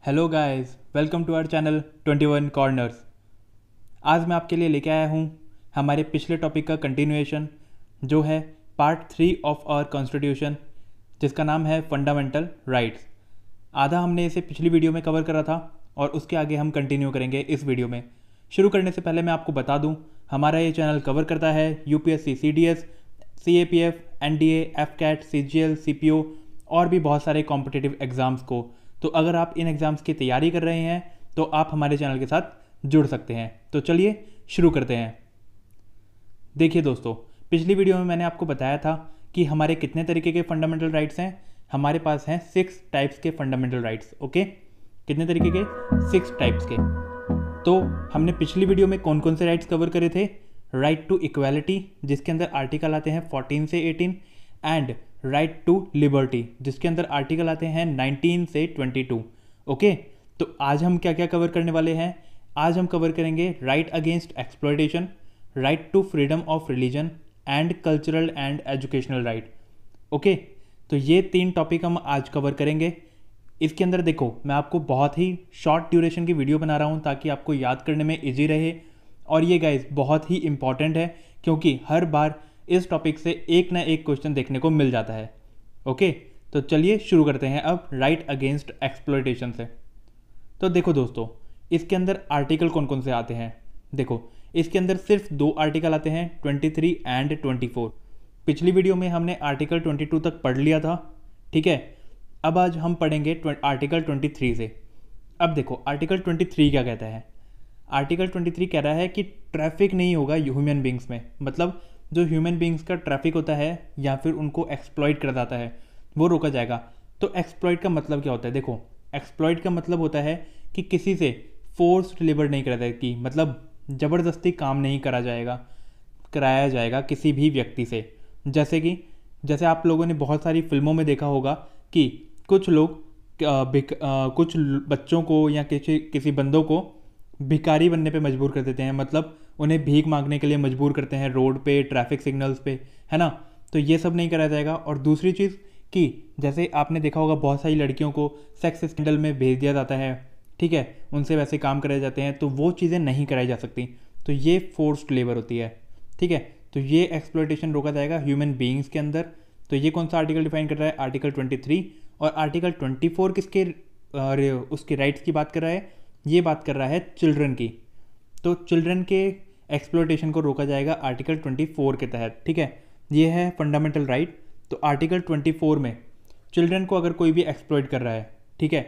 Hello guys, welcome to our channel 21 corners. आज मैं आपके लिए लेके आया हूँ हमारे पिछले टॉपिक का कंटिन्यूएशन, जो है पार्ट 3 ऑफ आवर कॉन्स्टिट्यूशन, जिसका नाम है फंडामेंटल राइट्स। आधा हमने इसे पिछली वीडियो में कवर करा था और उसके आगे हम कंटिन्यू करेंगे इस वीडियो में। शुरू करने से पहले मैं आपको बता दूँ, हमारा ये चैनल कवर करता है UPSC, CDS, CAPF, NDA, AFCAT, CGL, CPO और भी बहुत सारे कॉम्पिटिटिव एग्जाम्स को। तो अगर आप इन एग्ज़ाम्स की तैयारी कर रहे हैं तो आप हमारे चैनल के साथ जुड़ सकते हैं। तो चलिए शुरू करते हैं। देखिए दोस्तों, पिछली वीडियो में मैंने आपको बताया था कि हमारे कितने तरीके के फंडामेंटल राइट्स हैं। हमारे पास हैं 6 टाइप्स के फंडामेंटल राइट्स। ओके, कितने तरीके के? 6 टाइप्स के। तो हमने पिछली वीडियो में कौन कौन से राइट्स कवर करे थे? राइट टू इक्वालिटी, जिसके अंदर आर्टिकल आते हैं 14 से 18, एंड राइट टू लिबर्टी, जिसके अंदर आर्टिकल आते हैं 19 से 22। ओके, तो आज हम क्या क्या कवर करने वाले हैं? आज हम कवर करेंगे right against exploitation, right to freedom of religion and cultural and educational right. Okay, तो ये 3 टॉपिक हम आज कवर करेंगे। इसके अंदर देखो, मैं आपको बहुत ही शॉर्ट ड्यूरेशन की वीडियो बना रहा हूँ ताकि आपको याद करने में ईजी रहे। और ये गाइस बहुत ही इंपॉर्टेंट है, क्योंकि हर बार इस टॉपिक से एक ना एक क्वेश्चन देखने को मिल जाता है। ओके, तो चलिए शुरू करते हैं अब राइट अगेंस्ट एक्सप्लॉयटेशन से। तो देखो दोस्तों, इसके अंदर आर्टिकल कौन कौन से आते हैं? देखो, इसके अंदर सिर्फ 2 आर्टिकल आते हैं, 23 एंड 24। पिछली वीडियो में हमने आर्टिकल 22 तक पढ़ लिया था, ठीक है। अब आज हम पढ़ेंगे आर्टिकल 23 से। अब देखो, आर्टिकल 23 क्या कहता है? आर्टिकल 23 कह रहा है कि ट्रैफिक नहीं होगा ह्यूमन बींग्स में। मतलब जो ह्यूमन बींग्स का ट्रैफिक होता है या फिर उनको एक्सप्लॉइट कर जाता है, वो रोका जाएगा। तो एक्सप्लॉइट का मतलब क्या होता है? देखो, एक्सप्लॉइट का मतलब होता है कि किसी से फोर्स्ड लेबर नहीं करा जाएगी, मतलब ज़बरदस्ती काम नहीं कराया जाएगा किसी भी व्यक्ति से। जैसे आप लोगों ने बहुत सारी फिल्मों में देखा होगा कि कुछ लोग कुछ बच्चों को या किसी बंदों को भिखारी बनने पे मजबूर कर देते हैं। मतलब उन्हें भीख मांगने के लिए मजबूर करते हैं रोड पे, ट्रैफिक सिग्नल्स पे, है ना। तो ये सब नहीं कराया जाएगा। और दूसरी चीज़ कि जैसे आपने देखा होगा, बहुत सारी लड़कियों को सेक्स स्कैंडल में भेज दिया जाता है, ठीक है, उनसे वैसे काम कराए जाते हैं, तो वो चीज़ें नहीं कराई जा सकती। तो ये फोर्स्ड लेबर होती है, ठीक है। तो ये एक्सप्लॉयटेशन रोका जाएगा ह्यूमन बीइंग्स के अंदर। तो ये कौन सा आर्टिकल डिफाइन कर रहा है? आर्टिकल 23। और आर्टिकल 24 किसके उसके राइट्स की बात कर रहा है? ये बात कर रहा है चिल्ड्रन की। तो चिल्ड्रन के एक्सप्लॉयटेशन को रोका जाएगा आर्टिकल 24 के तहत, ठीक है। ये है फंडामेंटल राइट। तो आर्टिकल 24 में चिल्ड्रन को अगर कोई भी एक्सप्लॉइट कर रहा है, ठीक है,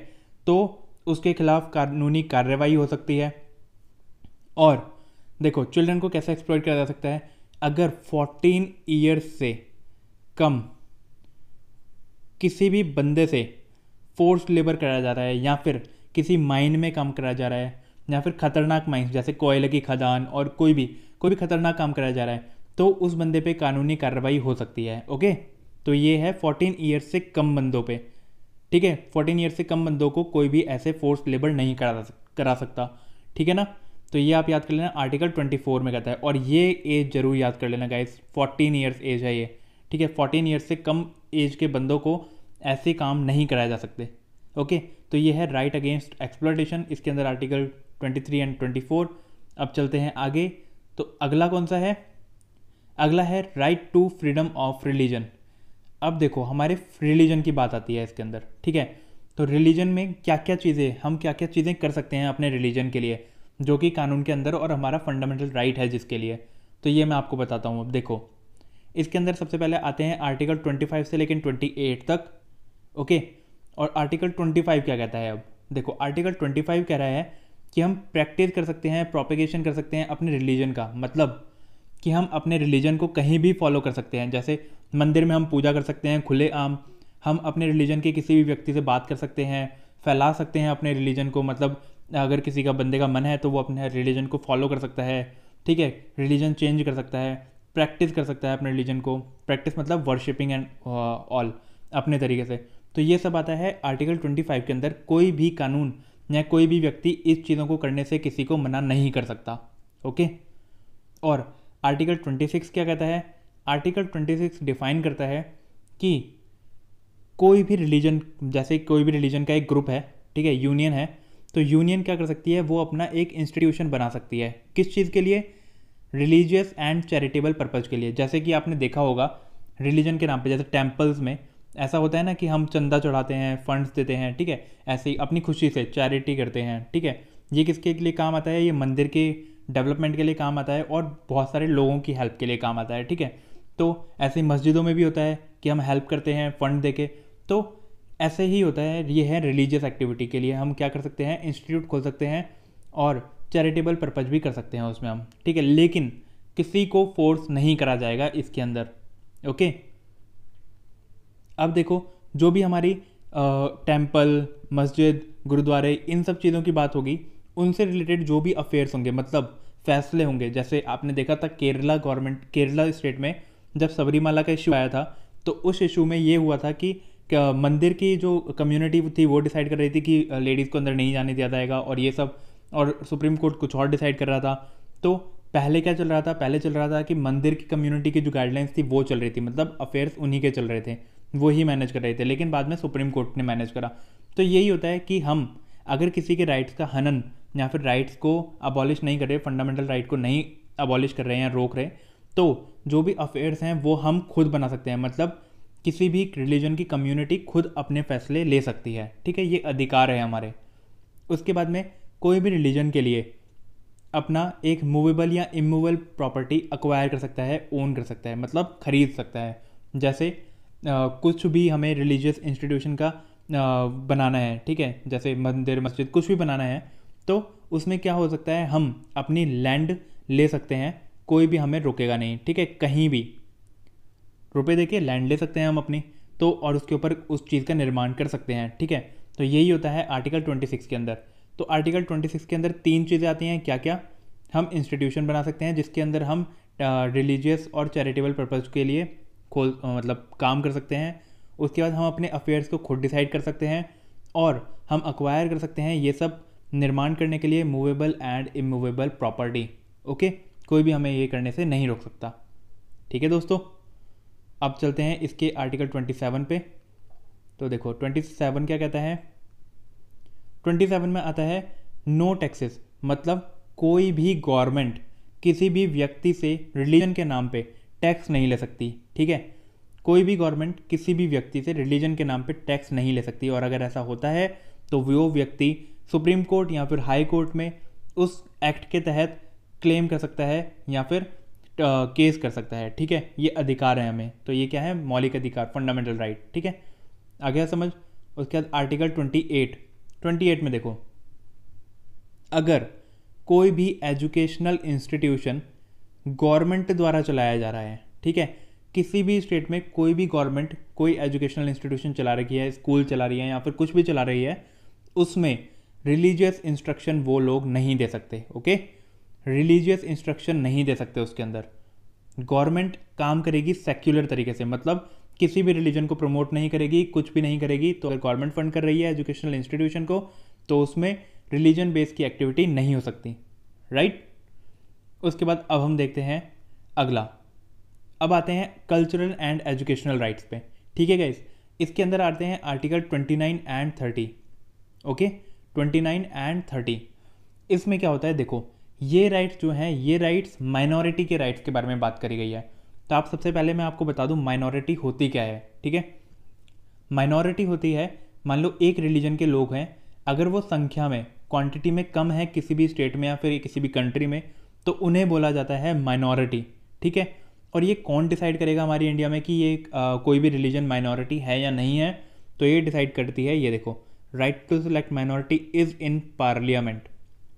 तो उसके खिलाफ कानूनी कार्रवाई हो सकती है। और देखो, चिल्ड्रन को कैसे एक्सप्लॉइट किया जा सकता है? अगर 14 ईयर्स से कम किसी भी बंदे से फोर्स्ड लेबर कराया जा रहा है, या फिर किसी माइन में काम कराया जा रहा है, या फिर खतरनाक माइंस जैसे कोयले की खदान और कोई भी खतरनाक काम कराया जा रहा है, तो उस बंदे पे कानूनी कार्रवाई हो सकती है। ओके, तो ये है 14 ईयर्स से कम बंदों पे, ठीक है। 14 ईयर्स से कम बंदों को कोई भी ऐसे फोर्स्ड लेबर नहीं करा सकता, ठीक है ना। तो ये आप याद कर लेना, आर्टिकल 24 में कहता है। और ये एज जरूर याद कर लेना गाइस, 14 ईयर्स एज है ये, ठीक है। 14 ईयर्स से कम एज के बंदों को ऐसे काम नहीं कराए जा सकते। ओके, तो ये है राइट अगेंस्ट एक्सप्लॉयटेशन, इसके अंदर आर्टिकल 23 एंड 24। अब चलते हैं आगे। तो अगला कौन सा है? अगला है right to freedom of religion. अब देखो, हमारे रिलीजन की बात आती है इसके अंदर, ठीक है। तो रिलीजन में हम क्या क्या चीज़ें कर सकते हैं अपने रिलीजन के लिए, जो कि कानून के अंदर और हमारा फंडामेंटल राइट है जिसके लिए। तो ये मैं आपको बताता हूँ। अब देखो, इसके अंदर सबसे पहले आते हैं आर्टिकल 25 से लेकिन 28 तक। ओके, और आर्टिकल 25 क्या कहता है? अब देखो, आर्टिकल 25 कह रहा है कि हम प्रैक्टिस कर सकते हैं, प्रोपेगेशन कर सकते हैं अपने रिलीजन का। मतलब कि हम अपने रिलीजन को कहीं भी फॉलो कर सकते हैं। जैसे मंदिर में हम पूजा कर सकते हैं खुले आम, हम अपने रिलीजन के किसी भी व्यक्ति से बात कर सकते हैं, फैला सकते हैं अपने रिलीजन को। मतलब अगर किसी का बंदे का मन है तो वो अपने रिलीजन को फॉलो कर सकता है, ठीक है। रिलीजन चेंज कर सकता है, प्रैक्टिस कर सकता है अपने रिलीजन को। प्रैक्टिस मतलब वर्शिपिंग एंड ऑल, अपने तरीके से। तो ये सब आता है आर्टिकल 25 के अंदर। कोई भी कानून या कोई भी व्यक्ति इस चीज़ों को करने से किसी को मना नहीं कर सकता। ओके, और आर्टिकल 26 क्या कहता है? आर्टिकल 26 डिफाइन करता है कि कोई भी रिलीजन, जैसे कोई भी रिलीजन का एक ग्रुप है, ठीक है, यूनियन है, तो यूनियन क्या कर सकती है, वो अपना एक इंस्टीट्यूशन बना सकती है। किस चीज़ के लिए? रिलीजियस एंड चैरिटेबल पर्पज़ के लिए। जैसे कि आपने देखा होगा रिलीजन के नाम पे, जैसे टेम्पल्स में ऐसा होता है ना कि हम चंदा चढ़ाते हैं, फंड्स देते हैं, ठीक है, ऐसे ही अपनी खुशी से चैरिटी करते हैं, ठीक है। ये किसके लिए काम आता है? ये मंदिर के डेवलपमेंट के लिए काम आता है और बहुत सारे लोगों की हेल्प के लिए काम आता है, ठीक है। तो ऐसे ही मस्जिदों में भी होता है कि हम हेल्प करते हैं फंड देके। तो ऐसे ही होता है, ये है रिलीजियस एक्टिविटी के लिए हम क्या कर सकते हैं, इंस्टीट्यूट खोल सकते हैं और चैरिटेबल पर्पज़ भी कर सकते हैं उसमें हम, ठीक है। लेकिन किसी को फोर्स नहीं करा जाएगा इसके अंदर, ओके। अब देखो, जो भी हमारी टेम्पल, मस्जिद, गुरुद्वारे, इन सब चीज़ों की बात होगी, उनसे रिलेटेड जो भी अफेयर्स होंगे, मतलब फैसले होंगे, जैसे आपने देखा था केरला गवर्नमेंट, केरला स्टेट में जब सबरीमाला का इशू आया था, तो उस इशू में ये हुआ था कि मंदिर की जो कम्युनिटी थी वो डिसाइड कर रही थी कि लेडीज़ को अंदर नहीं जाने दिया जाएगा और ये सब, और सुप्रीम कोर्ट कुछ और डिसाइड कर रहा था। तो पहले क्या चल रहा था? पहले चल रहा था कि मंदिर की कम्युनिटी की जो गाइडलाइंस थी वो चल रही थी, मतलब अफेयर्स उन्हीं के चल रहे थे, वो ही मैनेज कर रहे थे। लेकिन बाद में सुप्रीम कोर्ट ने मैनेज करा। तो यही होता है कि हम अगर किसी के राइट्स का हनन या फिर राइट्स को अबॉलिश नहीं कर रहे, फंडामेंटल राइट को नहीं अबॉलिश कर रहे हैं या रोक रहे, तो जो भी अफेयर्स हैं वो हम खुद बना सकते हैं। मतलब किसी भी रिलीजन की कम्युनिटी खुद अपने फैसले ले सकती है, ठीक है, ये अधिकार है हमारे। उसके बाद में कोई भी रिलीजन के लिए अपना एक मूवेबल या इमूवेबल प्रॉपर्टी अक्वायर कर सकता है, ओन कर सकता है, मतलब खरीद सकता है। जैसे कुछ भी हमें रिलीजियस इंस्टीट्यूशन का बनाना है, ठीक है, जैसे मंदिर, मस्जिद, कुछ भी बनाना है, तो उसमें क्या हो सकता है, हम अपनी लैंड ले सकते हैं, कोई भी हमें रोकेगा नहीं, ठीक है। कहीं भी रुपए देके लैंड ले सकते हैं हम अपनी, तो और उसके ऊपर उस चीज़ का निर्माण कर सकते हैं, ठीक है। तो यही होता है आर्टिकल 26 के अंदर। तो आर्टिकल 26 के अंदर 3 चीज़ें आती हैं, क्या क्या? हम इंस्टीट्यूशन बना सकते हैं जिसके अंदर हम रिलीजियस और चैरिटेबल पर्पज़ के लिए मतलब काम कर सकते हैं। उसके बाद हम अपने अफेयर्स को खुद डिसाइड कर सकते हैं और हम अक्वायर कर सकते हैं ये सब निर्माण करने के लिए movable and immovable property, okay. कोई भी हमें ये करने से नहीं रोक सकता, ठीक है दोस्तों। अब चलते हैं इसके आर्टिकल 27 पे। तो देखो 27 क्या कहता है? 27 में आता है नो टैक्सेस, मतलब कोई भी गवर्नमेंट किसी भी व्यक्ति से रिलीजन के नाम पे टैक्स नहीं ले सकती, ठीक है। कोई भी गवर्नमेंट किसी भी व्यक्ति से रिलीजन के नाम पे टैक्स नहीं ले सकती, और अगर ऐसा होता है तो वो व्यक्ति सुप्रीम कोर्ट या फिर हाई कोर्ट में उस एक्ट के तहत क्लेम कर सकता है या फिर केस कर सकता है, ठीक है। ये अधिकार है हमें, तो ये क्या है? मौलिक अधिकार, फंडामेंटल राइट, ठीक है। आगे समझ। उसके बाद आर्टिकल 28 में देखो, अगर कोई भी एजुकेशनल इंस्टीट्यूशन गवर्नमेंट द्वारा चलाया जा रहा है, ठीक है, किसी भी स्टेट में कोई भी गवर्नमेंट कोई एजुकेशनल इंस्टीट्यूशन चला रही है, स्कूल चला रही है या फिर कुछ भी चला रही है, उसमें रिलीजियस इंस्ट्रक्शन वो लोग नहीं दे सकते, ओके। रिलीजियस इंस्ट्रक्शन नहीं दे सकते उसके अंदर। गवर्नमेंट काम करेगी सेक्युलर तरीके से, मतलब किसी भी रिलीजन को प्रमोट नहीं करेगी, कुछ भी नहीं करेगी। तो अगर गवर्नमेंट फंड कर रही है एजुकेशनल इंस्टीट्यूशन को, तो उसमें रिलीजन बेस्ड की एक्टिविटी नहीं हो सकती, राइट। उसके बाद अब हम देखते हैं अगला। अब आते हैं कल्चरल एंड एजुकेशनल राइट्स पे, ठीक है गाइस। इसके अंदर आते हैं आर्टिकल 29 एंड 30, ओके। 29 एंड 30 इसमें क्या होता है? देखो, ये राइट्स जो हैं, ये राइट्स माइनॉरिटी के राइट्स के बारे में बात करी गई है। तो आप सबसे पहले मैं आपको बता दूं माइनॉरिटी होती क्या है, ठीक है। माइनॉरिटी होती है, मान लो एक रिलीजन के लोग हैं, अगर वो संख्या में, क्वांटिटी में कम है किसी भी स्टेट में या फिर किसी भी कंट्री में, तो उन्हें बोला जाता है माइनॉरिटी, ठीक है। और ये कौन डिसाइड करेगा हमारी इंडिया में कि ये कोई भी रिलीजन माइनॉरिटी है या नहीं है? तो ये डिसाइड करती है, ये देखो, right to select minority is in parliament,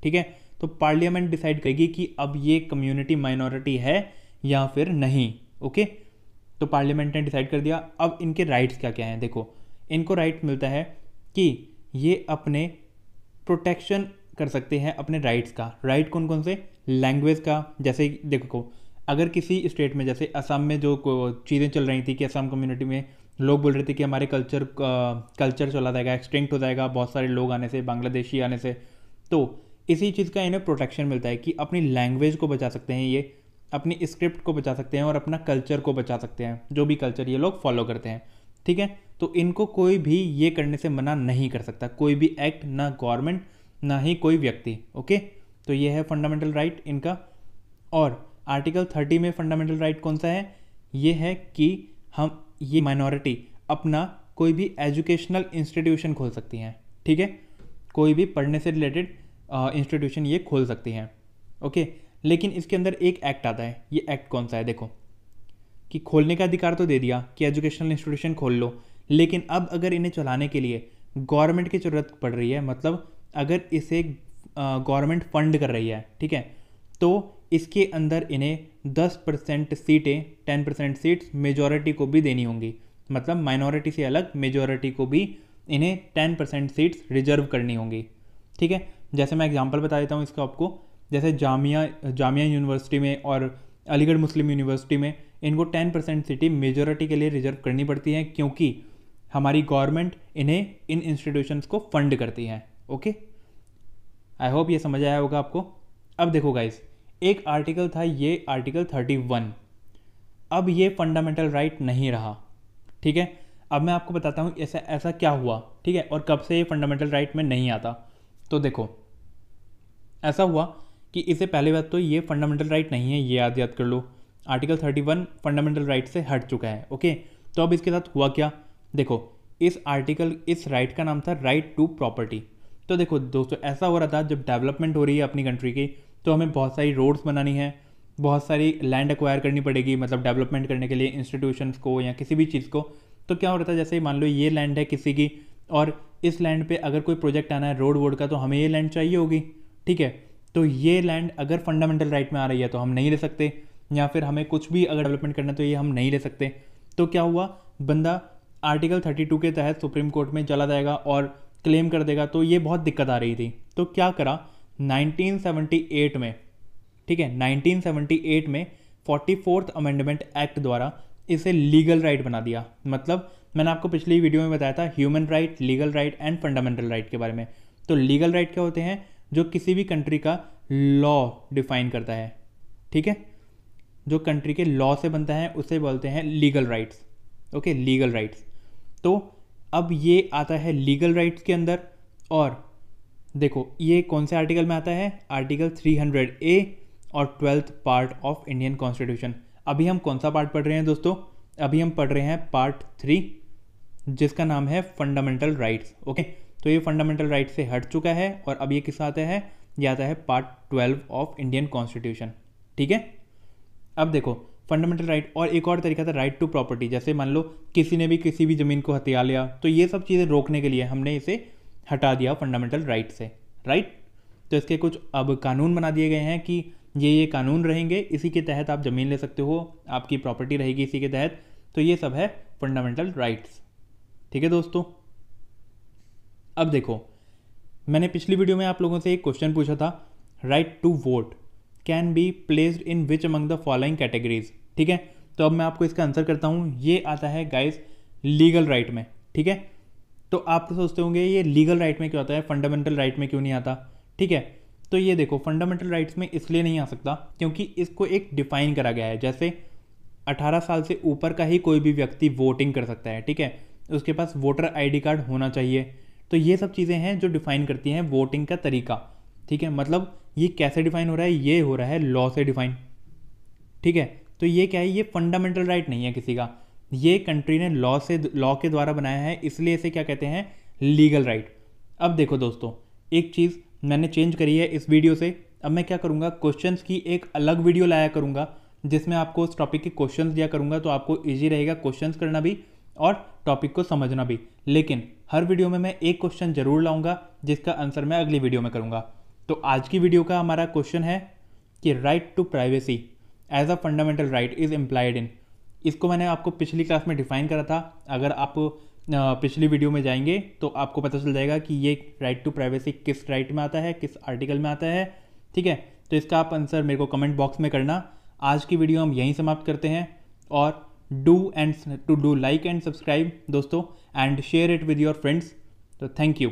ठीक है। तो पार्लियामेंट डिसाइड करेगी कि अब ये कम्युनिटी माइनॉरिटी है या फिर नहीं, ओके। तो पार्लियामेंट ने डिसाइड कर दिया। अब इनके राइट्स क्या क्या हैं? देखो, इनको राइट मिलता है कि ये अपने प्रोटेक्शन कर सकते हैं अपने राइट्स का। राइट कौन कौन से? लैंग्वेज का, जैसे देखो अगर किसी स्टेट में, जैसे असम में जो चीज़ें चल रही थी कि असम कम्युनिटी में लोग बोल रहे थे कि हमारे कल्चर चला जाएगा, एक्सटिंक्ट हो जाएगा बहुत सारे लोग आने से, बांग्लादेशी आने से, तो इसी चीज़ का इन्हें प्रोटेक्शन मिलता है कि अपनी लैंग्वेज को बचा सकते हैं, ये अपनी स्क्रिप्ट को बचा सकते हैं और अपना कल्चर को बचा सकते हैं, जो भी कल्चर ये लोग फॉलो करते हैं, ठीक है। तो इनको कोई भी ये करने से मना नहीं कर सकता, कोई भी एक्ट, ना गवर्नमेंट ना ही कोई व्यक्ति। ओके, तो ये है फंडामेंटल राइट इनका। और आर्टिकल 30 में फंडामेंटल राइट कौन सा है? ये है कि हम ये माइनॉरिटी अपना कोई भी एजुकेशनल इंस्टीट्यूशन खोल सकती हैं। ठीक है, कोई भी पढ़ने से रिलेटेड इंस्टीट्यूशन ये खोल सकती हैं। ओके, लेकिन इसके अंदर एक एक्ट आता है। ये एक्ट कौन सा है? देखो, कि खोलने का अधिकार तो दे दिया कि एजुकेशनल इंस्टीट्यूशन खोल लो, लेकिन अब अगर इन्हें चलाने के लिए गवर्नमेंट की ज़रूरत पड़ रही है, मतलब अगर इसे गवर्नमेंट फंड कर रही है, ठीक है, तो इसके अंदर इन्हें 10% सीटें, 10% सीट्स मेजॉरिटी को भी देनी होंगी। मतलब माइनॉरिटी से अलग मेजॉरिटी को भी इन्हें 10% सीट्स रिजर्व करनी होंगी। ठीक है, जैसे मैं एग्जांपल बता देता हूँ इसका आपको। जैसे जामिया यूनिवर्सिटी में और अलीगढ़ मुस्लिम यूनिवर्सिटी में इनको 10% सीटें मेजॉरिटी के लिए रिजर्व करनी पड़ती हैं, क्योंकि हमारी गवर्नमेंट इन्हें इन इंस्टीट्यूशंस को फंड करती है। ओके, आई होप ये समझ आया होगा आपको। अब देखो गाइस, एक आर्टिकल था, ये आर्टिकल 31, अब ये फंडामेंटल राइट नहीं रहा। ठीक है, अब मैं आपको बताता हूँ ऐसा क्या हुआ। ठीक है, और कब से ये फंडामेंटल राइट में नहीं आता। तो देखो, ऐसा हुआ कि इससे पहले बात तो ये फंडामेंटल राइट नहीं है, ये याद कर लो। आर्टिकल 31 फंडामेंटल राइट से हट चुका है। ओके, तो अब इसके साथ हुआ क्या? देखो, इस राइट का नाम था राइट टू प्रॉपर्टी। तो देखो दोस्तों, ऐसा हो रहा था जब डेवलपमेंट हो रही है अपनी कंट्री की, तो हमें बहुत सारी रोड्स बनानी है, बहुत सारी लैंड एक्वायर करनी पड़ेगी, मतलब डेवलपमेंट करने के लिए इंस्टीट्यूशंस को या किसी भी चीज़ को। तो क्या हो रहा था, जैसे मान लो ये लैंड है किसी की, और इस लैंड पे अगर कोई प्रोजेक्ट आना है रोड वोड का, तो हमें ये लैंड चाहिए होगी। ठीक है, तो ये लैंड अगर फंडामेंटल राइट में आ रही है तो हम नहीं ले सकते, या फिर हमें कुछ भी अगर डेवलपमेंट करना है तो ये हम नहीं ले सकते। तो क्या हुआ, बंदा आर्टिकल 32 के तहत सुप्रीम कोर्ट में चला जाएगा और क्लेम कर देगा। तो ये बहुत दिक्कत आ रही थी। तो क्या करा 1978 में, ठीक है, 1978 में 44th अमेंडमेंट एक्ट द्वारा इसे लीगल राइट बना दिया। मतलब मैंने आपको पिछली वीडियो में बताया था human right, legal right and fundamental right के बारे में। तो लीगल राइट क्या होते हैं? जो किसी भी कंट्री का लॉ डिफाइन करता है। ठीक है, जो कंट्री के लॉ से बनता है उसे बोलते हैं legal rights. Okay, legal rights. तो अब ये आता है लीगल राइट्स के अंदर। और देखो, ये कौन से आर्टिकल में आता है? आर्टिकल 300A और 12th part of Indian constitution. अभी हम कौन सा पार्ट पढ़ रहे हैं दोस्तों? अभी हम पढ़ रहे हैं पार्ट 3, जिसका नाम है फंडामेंटल राइट्स। ओके, तो ये फंडामेंटल राइट से हट चुका है और अब ये किस आता है? ये आता है पार्ट 12 ऑफ इंडियन कॉन्स्टिट्यूशन। ठीक है, अब देखो फंडामेंटल राइट, और एक और तरीका था राइट टू प्रॉपर्टी। जैसे मान लो किसी ने भी किसी भी ज़मीन को हथिया लिया, तो ये सब चीज़ें रोकने के लिए हमने इसे हटा दिया फंडामेंटल राइट से। राइट, तो इसके कुछ अब कानून बना दिए गए हैं कि ये कानून रहेंगे, इसी के तहत आप ज़मीन ले सकते हो, आपकी प्रॉपर्टी रहेगी इसी के तहत। तो ये सब है फंडामेंटल राइट्स। ठीक है दोस्तों, अब देखो, मैंने पिछली वीडियो में आप लोगों से एक क्वेश्चन पूछा था, right to vote can be placed in which among the following categories. ठीक है, तो अब मैं आपको इसका आंसर करता हूँ। ये आता है गाइस लीगल राइट में। ठीक है, तो आप तो सोचते होंगे ये लीगल राइट में क्यों आता है, फंडामेंटल राइट में क्यों नहीं आता? ठीक है, तो ये देखो, फंडामेंटल राइट्स में इसलिए नहीं आ सकता क्योंकि इसको एक डिफाइन करा गया है। जैसे 18 साल से ऊपर का ही कोई भी व्यक्ति वोटिंग कर सकता है। ठीक है, उसके पास वोटर ID कार्ड होना चाहिए। तो ये सब चीज़ें हैं जो डिफाइन करती हैं वोटिंग का तरीका। ठीक है, मतलब ये कैसे डिफाइन हो रहा है? ये हो रहा है लॉ से डिफाइन। ठीक है, तो ये क्या है? ये फंडामेंटल राइट नहीं है किसी का, ये कंट्री ने लॉ के द्वारा बनाया है, इसलिए इसे क्या कहते हैं? Legal right. अब देखो दोस्तों, एक चीज़ मैंने चेंज करी है इस वीडियो से। अब मैं क्या करूँगा, क्वेश्चंस की एक अलग वीडियो लाया करूँगा, जिसमें आपको उस टॉपिक के क्वेश्चंस दिया करूँगा, तो आपको ईजी रहेगा क्वेश्चंस करना भी और टॉपिक को समझना भी। लेकिन हर वीडियो में मैं एक क्वेश्चन जरूर लाऊंगा जिसका आंसर मैं अगली वीडियो में करूँगा। तो आज की वीडियो का हमारा क्वेश्चन है कि right to privacy as a fundamental right is implied in. इसको मैंने आपको पिछली क्लास में डिफाइन करा था। अगर आप पिछली वीडियो में जाएंगे तो आपको पता चल जाएगा कि ये राइट टू प्राइवेसी किस राइट में आता है, किस आर्टिकल में आता है। ठीक है, तो इसका आप आंसर मेरे को कमेंट बॉक्स में करना। आज की वीडियो हम यहीं समाप्त करते हैं, और डू लाइक एंड सब्सक्राइब दोस्तों, and share it with your friends. तो थैंक यू।